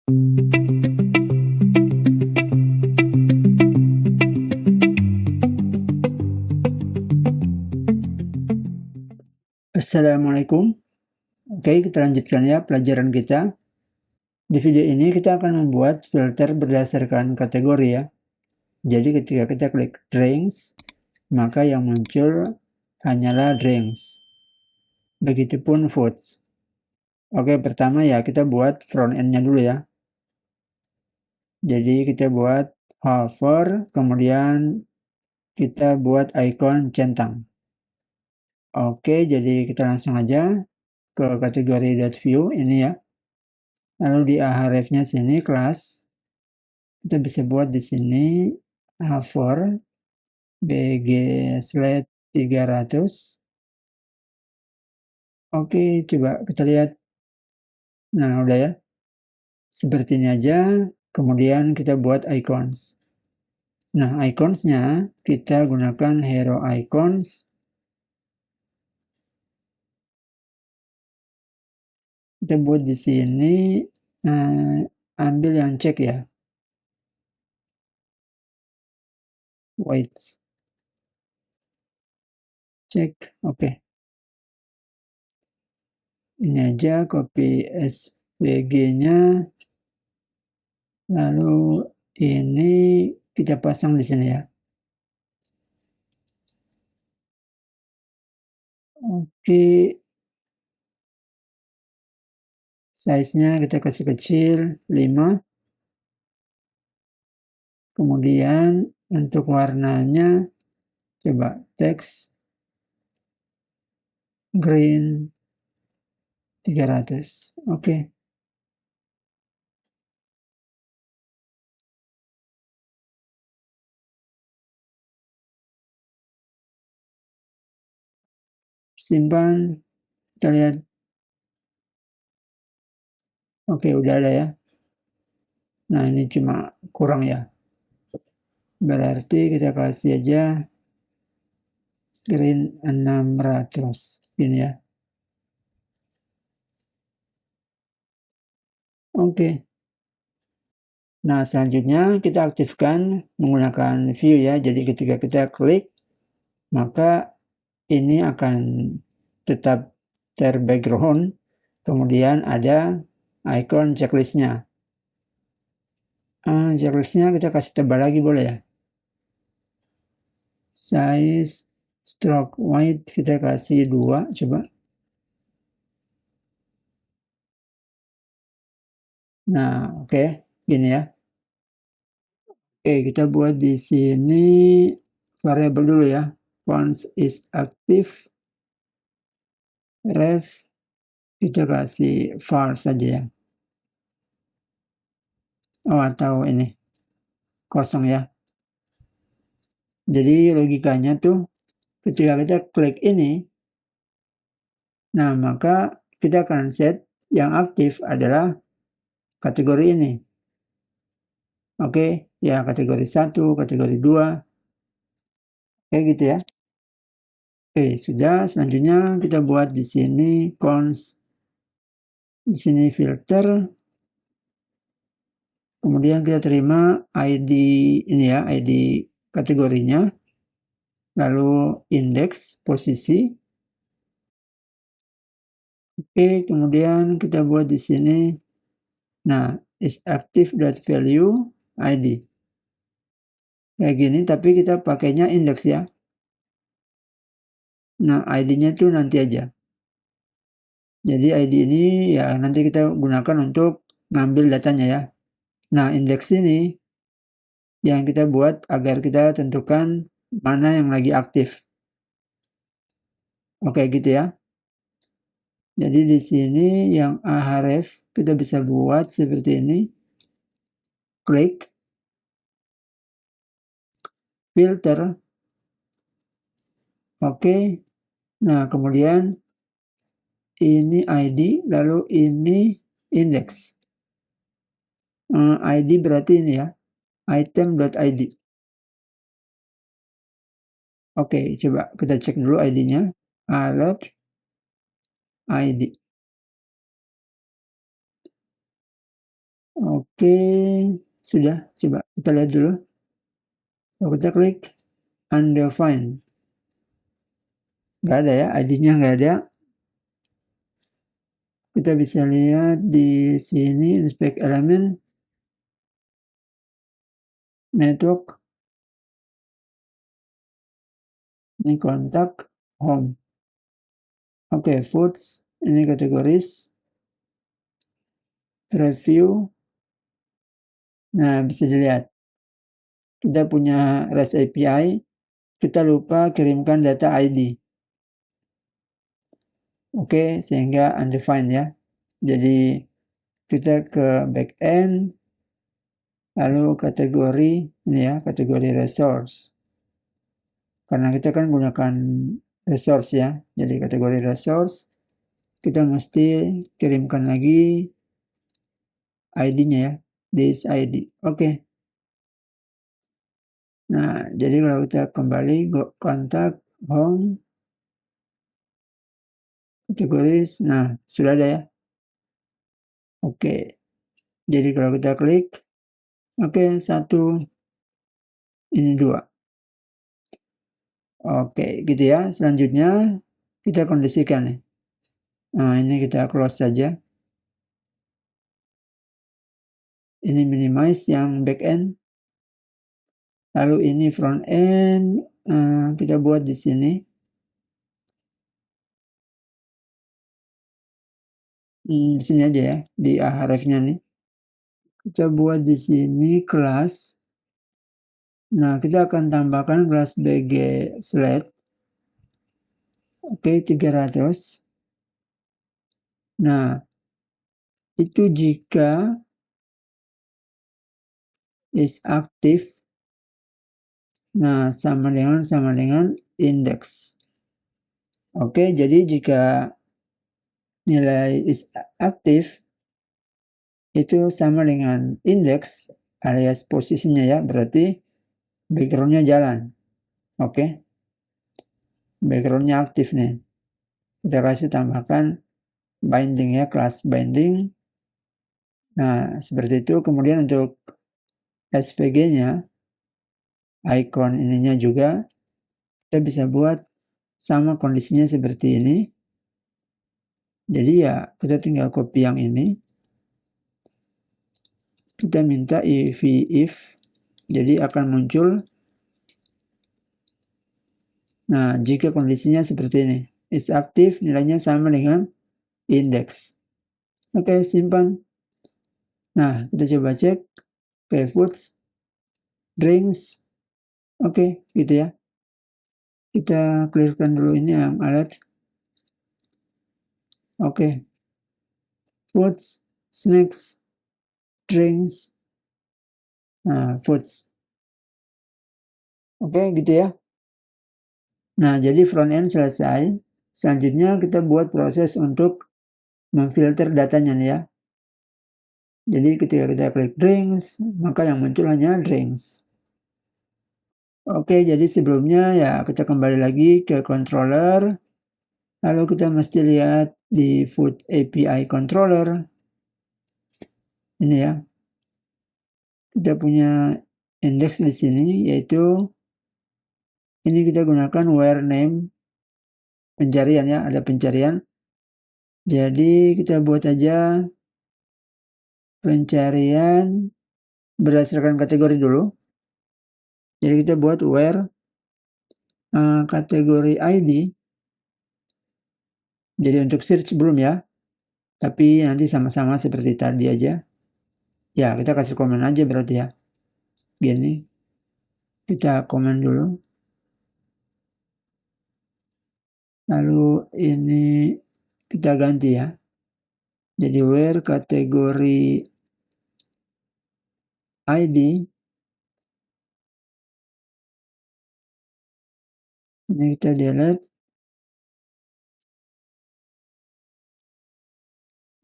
Assalamualaikum. Oke, kita lanjutkan ya pelajaran kita. Di video ini kita akan membuat filter berdasarkan kategori ya. Jadi ketika kita klik drinks, maka yang muncul hanyalah drinks. Begitupun foods. Oke, pertama ya kita buat front end-nya dulu ya. Jadi kita buat hover, kemudian kita buat icon centang. Oke, jadi kita langsung aja ke kategori .view ini ya. Lalu di href-nya sini kelas, kita bisa buat di sini hover bg slide 300. Oke, coba kita lihat. Nah, udah ya. Seperti ini aja. Kemudian kita buat icons. Nah, iconsnya kita gunakan hero icons. Kita buat di sini, ambil yang cek ya. Wait. Cek, oke. Ini aja copy SVG-nya. Lalu ini kita pasang di sini ya. Oke. Size-nya kita kasih kecil 5. Kemudian untuk warnanya coba teks green 300. Oke. Simpan, kita lihat. Oke, udah ada ya. Nah, ini cuma kurang ya. Berarti kita kasih aja green 600 ini ya. Oke. Nah, selanjutnya kita aktifkan menggunakan view ya. Jadi ketika kita klik, maka ini akan tetap terbackground. Kemudian ada icon checklistnya. Checklistnya kita kasih tebal lagi boleh ya. Size stroke white kita kasih 2, coba. Nah, oke, gini ya. Oke, kita buat di sini variabel dulu ya. Fonts is active. Ref kita kasih false saja ya. Oh, atau ini kosong ya. Jadi logikanya tuh ketika kita klik ini, nah maka kita akan set yang aktif adalah kategori ini. Oke, ya kategori 1, kategori 2. Kayak gitu ya. Oke, sudah. Selanjutnya kita buat di sini cons. Di sini filter. Kemudian kita terima ID ini ya, ID kategorinya. Lalu indeks posisi. Oke, kemudian kita buat di sini. Nah, is active.value ID. Kayak gini, tapi kita pakainya indeks ya. Nah, ID-nya tuh nanti aja. Jadi ID ini ya nanti kita gunakan untuk ngambil datanya ya. Nah, indeks ini yang kita buat agar kita tentukan mana yang lagi aktif. Oke, gitu ya. Jadi di sini yang href kita bisa buat seperti ini. Klik filter. Oke. Nah, kemudian ini ID, lalu ini indeks. ID berarti ini ya, item.id. Oke, coba kita cek dulu ID-nya. Alert ID. Oke, sudah. Coba kita lihat dulu. Kalau kita klik undefined, nggak ada ya, ID-nya nggak ada. Kita bisa lihat di sini inspect element, network, ini kontak, home. Oke, foods, ini kategoris, review. Nah, bisa dilihat. Kita punya REST API, kita lupa kirimkan data ID. Oke, sehingga undefined ya. Jadi kita ke backend, lalu kategori, ini ya, kategori resource. Karena kita kan gunakan resource ya, jadi kategori resource, kita mesti kirimkan lagi ID-nya ya, this ID. Oke. Nah, jadi kalau kita kembali kontak, home, kategoris, nah sudah ada ya. Oke. Jadi kalau kita klik, oke, 1, ini 2. Oke, gitu ya. Selanjutnya kita kondisikan nih. Nah, ini kita close saja. Ini minimize yang backend. Lalu ini front end, kita buat di sini. Di sini aja ya, di href-nya nih. Kita buat di sini kelas. Nah, kita akan tambahkan kelas bg sled. Oke, 300. Nah, itu jika is aktif. Nah, sama dengan index. Oke, jadi jika nilai is aktif itu sama dengan index alias posisinya ya, berarti backgroundnya jalan. Oke, backgroundnya aktif nih. Kita kasih tambahkan binding ya, kelas binding. Nah, seperti itu. Kemudian untuk SVG-nya, icon ininya juga, kita bisa buat sama kondisinya seperti ini. Jadi ya, kita tinggal copy yang ini. Kita minta if, jadi akan muncul. Nah, jika kondisinya seperti ini, is aktif, nilainya sama dengan index. Oke, simpan. Nah, kita coba cek. Oke, foods, drinks. Oke, gitu ya. Kita clearkan dulu ini yang alert. Oke. Foods, snacks, drinks. Nah, foods. Oke, gitu ya. Nah, jadi front end selesai. Selanjutnya kita buat proses untuk memfilter datanya nih ya. Jadi ketika kita klik drinks, maka yang muncul hanya drinks. Oke, jadi sebelumnya ya kita kembali lagi ke controller. Lalu kita mesti lihat di food API controller. Ini ya. Kita punya index di sini, yaitu ini kita gunakan where name pencarian ya, ada pencarian. Jadi kita buat aja pencarian berdasarkan kategori dulu. Jadi kita buat where kategori ID. Jadi untuk search belum ya, tapi nanti sama-sama seperti tadi aja. Ya, kita kasih komen aja berarti ya. Gini, kita komen dulu. Lalu ini kita ganti ya. Jadi where kategori ID. Ini kita delete.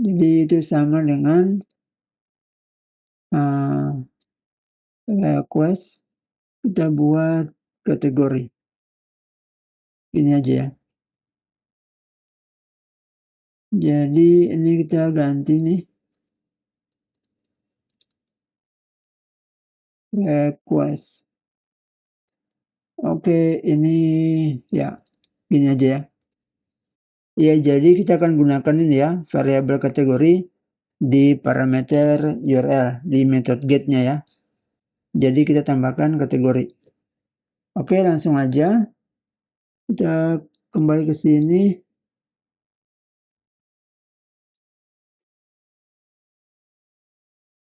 Jadi itu sama dengan request. Kita buat kategori. Ini aja ya. Jadi ini kita ganti nih. request. Oke, ini ya gini aja ya. Ya, jadi kita akan gunakan ini ya, variabel kategori di parameter URL, di method get-nya ya. Jadi kita tambahkan kategori. Oke, langsung aja. Kita kembali ke sini.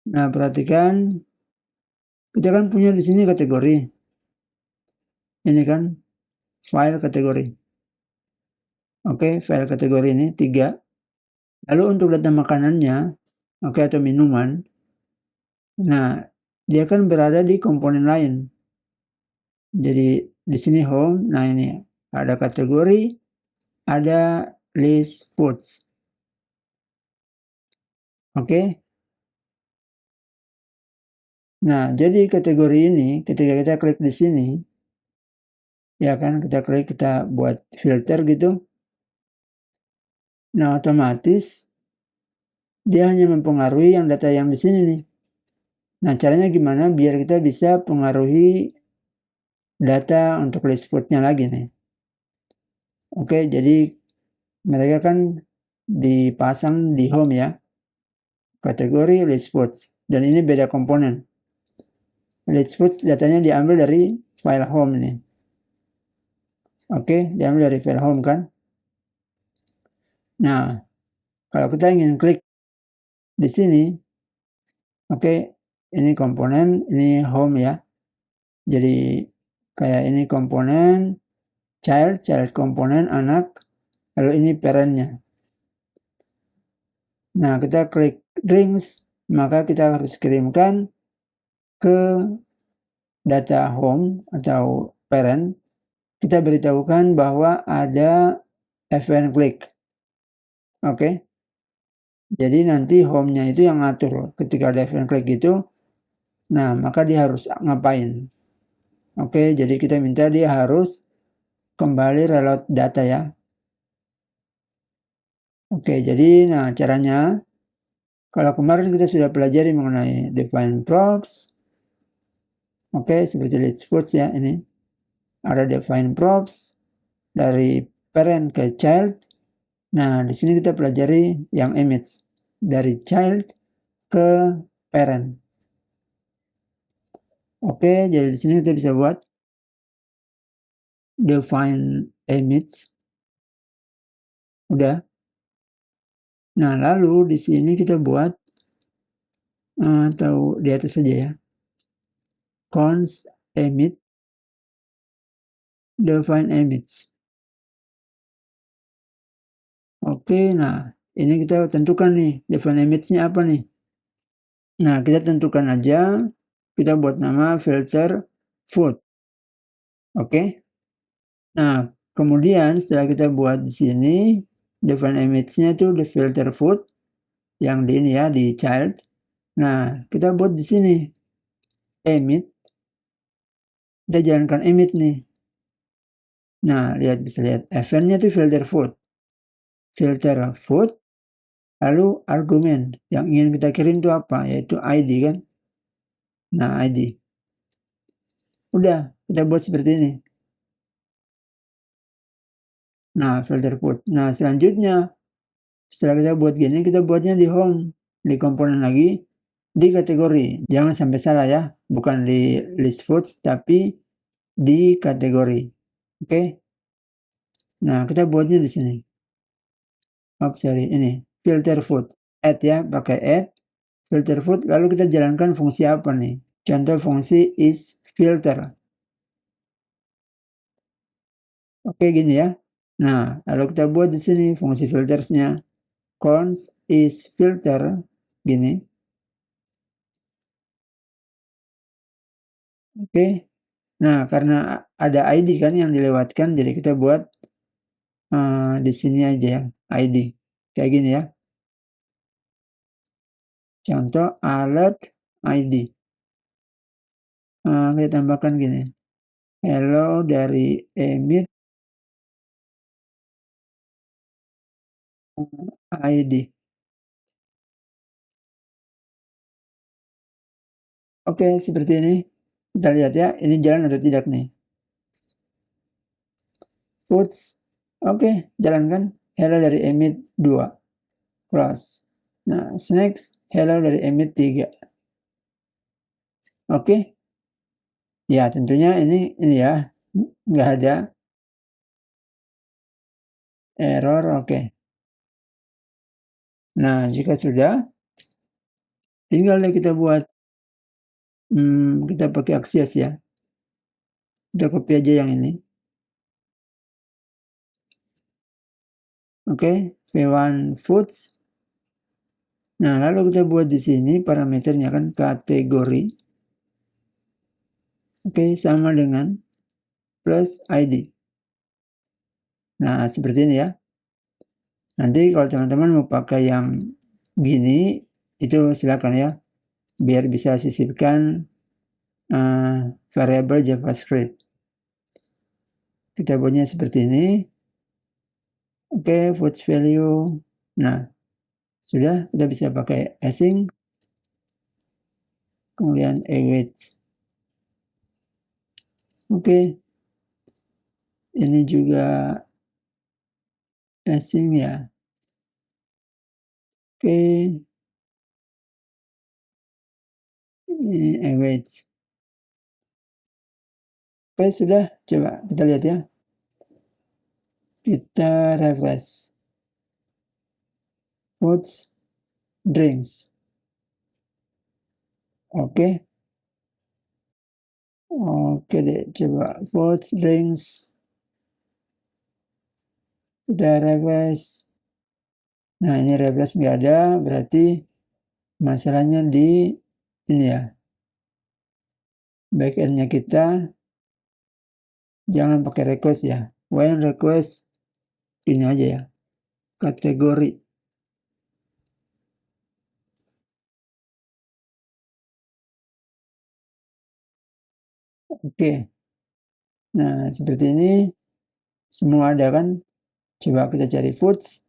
Nah, perhatikan. Kita kan punya di sini kategori. Ini kan file kategori. Oke, file kategori ini 3. Lalu untuk data makanannya, oke, atau minuman, nah, dia kan berada di komponen lain. Jadi di sini home, nah ini ada kategori, ada list foods. Oke. Nah, jadi kategori ini ketika kita klik di sini, ya kan, kita klik, kita buat filter gitu. Nah, otomatis dia hanya mempengaruhi yang data yang di sini nih. Nah, caranya gimana biar kita bisa pengaruhi data untuk list food-nya lagi nih. Oke, jadi mereka kan dipasang di home ya, kategori list foods, dan ini beda komponen. List foods datanya diambil dari file home nih. Oke, diambil dari file home kan. Nah, kalau kita ingin klik di sini, oke, ini komponen, ini home ya. Jadi kayak ini komponen child komponen anak, lalu ini parentnya. Nah, kita klik drinks, maka kita harus kirimkan ke data home atau parent. Kita beritahukan bahwa ada event click. Oke. Jadi nanti home-nya itu yang ngatur ketika ada event click gitu. Nah, maka dia harus ngapain? Oke, jadi kita minta dia harus kembali reload data ya. Oke, jadi nah caranya, kalau kemarin kita sudah pelajari mengenai define props. Oke, seperti list foods ya ini. Ada define props dari parent ke child. Nah, di sini kita pelajari yang image dari child ke parent. Oke, jadi di sini kita bisa buat define image. Udah. Nah, lalu di sini kita buat atau di atas saja ya. Const image define image. Oke, nah ini kita tentukan nih define image-nya apa nih. Nah, kita tentukan aja, kita buat nama filter food. Oke. Nah, kemudian setelah kita buat di sini define image-nya itu di filter food yang di ini ya, di child. Nah, kita buat di sini emit. Kita jalankan emit nih. Nah, bisa lihat event-nya itu filter food. Filter food, lalu argumen yang ingin kita kirim itu apa? Yaitu ID kan. Nah, ID. Udah, kita buat seperti ini. Nah, filter food. Nah, selanjutnya setelah kita buat gini, kita buatnya di home, di komponen lagi, di kategori. Jangan sampai salah ya, bukan di list foods, tapi di kategori. Oke. Nah, kita buatnya di sini. Oh, sorry, ini filter food. Add ya, pakai add filter food. Lalu kita jalankan fungsi apa nih? Contoh fungsi is filter. Oke, gini ya. Nah, lalu kita buat di sini fungsi filtersnya. Const is filter, gini. Oke. Nah, karena ada ID kan yang dilewatkan, jadi kita buat di sini aja ya, ID. Kayak gini ya. Contoh alert ID. Kita tambahkan gini. Hello dari emit ID. Oke, seperti ini. Kita lihat ya, ini jalan atau tidak nih. Foods, oke, jalan kan. Hello dari emit 2. Close. Nah, snacks, hello dari emit 3. Oke. Ya, tentunya ini ya, nggak ada error, oke. Nah, jika sudah, tinggal deh kita buat, kita pakai Axios ya. Kita copy aja yang ini. Oke, V1 Foods. Nah, lalu kita buat di sini parameternya kan kategori. Oke, sama dengan plus ID. Nah, seperti ini ya. Nanti kalau teman-teman mau pakai yang gini, itu silakan ya. Biar bisa sisipkan variabel JavaScript. Kita buatnya seperti ini. Oke, foods value. Nah, sudah kita bisa pakai async. Kemudian await. Oke. Ini juga async ya. Oke. Ini await. Oke, sudah. Coba kita lihat ya. Kita refresh. Foods, drinks. Oke. Oke deh, coba foods, drinks. Kita refresh. Nah, ini refresh nggak ada, berarti masalahnya di ini ya. Backend-nya kita jangan pakai request ya. When request ini aja ya. Kategori. Oke. Nah, seperti ini semua ada kan? Coba kita cari foods.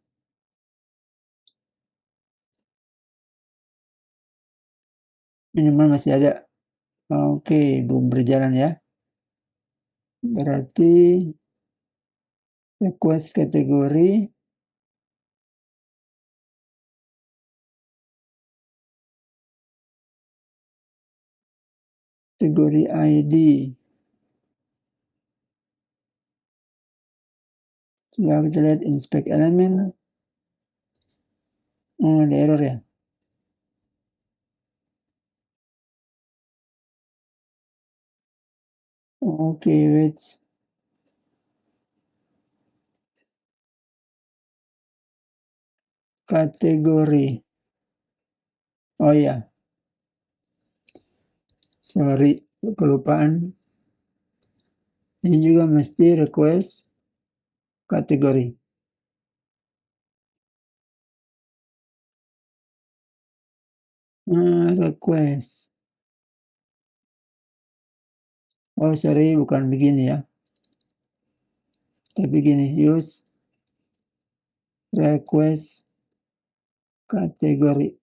Minimal masih ada. Oke, belum berjalan ya. Berarti request kategori. Kategori ID. Coba kita lihat inspect element. Oh, ada error ya. Oke, wait. Kategori. Oh ya. Sorry, kelupaan. Ini juga mesti request kategori. Request. Oh, sorry, bukan begini ya. Tapi gini, use request kategori.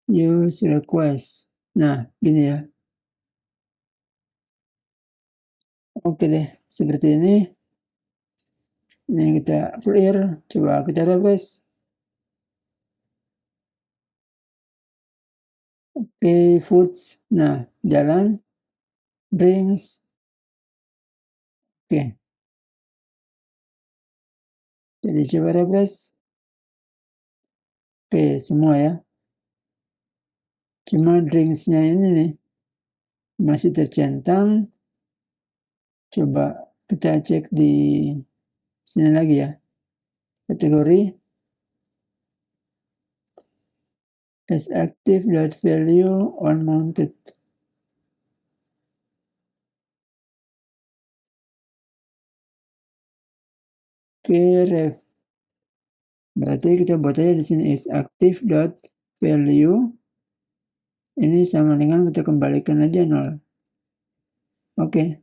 Use request. Nah, gini ya. Oke deh, seperti ini. Ini kita clear. Coba kita refresh. Oke, foods. Nah, jalan. Drinks. Oke. Jadi coba refresh. Oke, semua ya. Cuma drinksnya ini nih masih tercentang. Coba kita cek di sini lagi ya. Kategori as active.value unmounted. Oke, ref. Berarti kita buat aja di sini is active.value. Ini sama dengan kita kembalikan aja 0. Oke.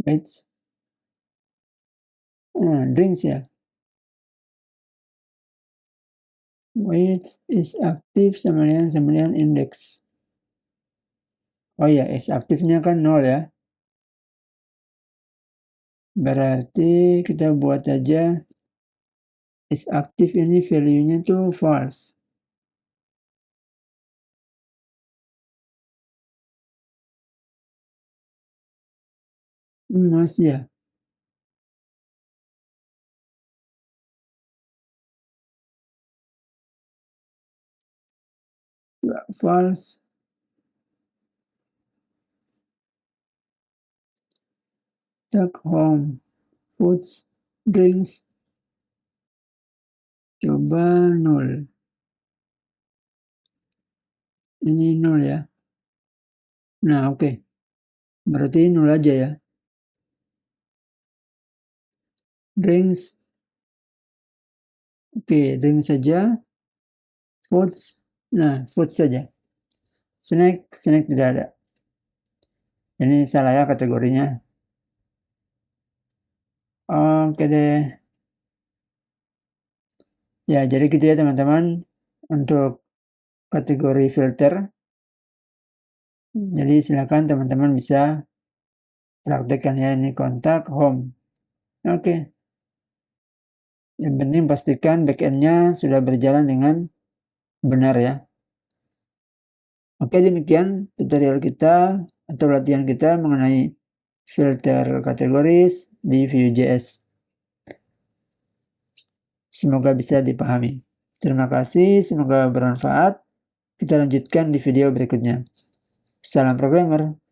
Which drinks ya. Which is aktif sama dengan index. Oh ya, is aktifnya kan 0 ya. Berarti kita buat aja is aktif ini value-nya tuh false. Masih ya. False. Take home. Foods, drinks. Coba 0. Ini 0 ya. Nah, oke. Berarti 0 aja ya. Drinks. Oke, drinks saja. Foods. Nah, foods saja. Snack tidak ada. Ini salah ya kategorinya. Oke deh. Ya, jadi gitu ya teman-teman untuk kategori filter. Jadi silakan teman-teman bisa praktekkan ya, ini kontak home. Oke. Yang penting pastikan backend-nya sudah berjalan dengan benar ya. Oke, demikian tutorial kita atau latihan kita mengenai filter kategoris di Vue.js. Semoga bisa dipahami. Terima kasih, semoga bermanfaat. Kita lanjutkan di video berikutnya. Salam programmer.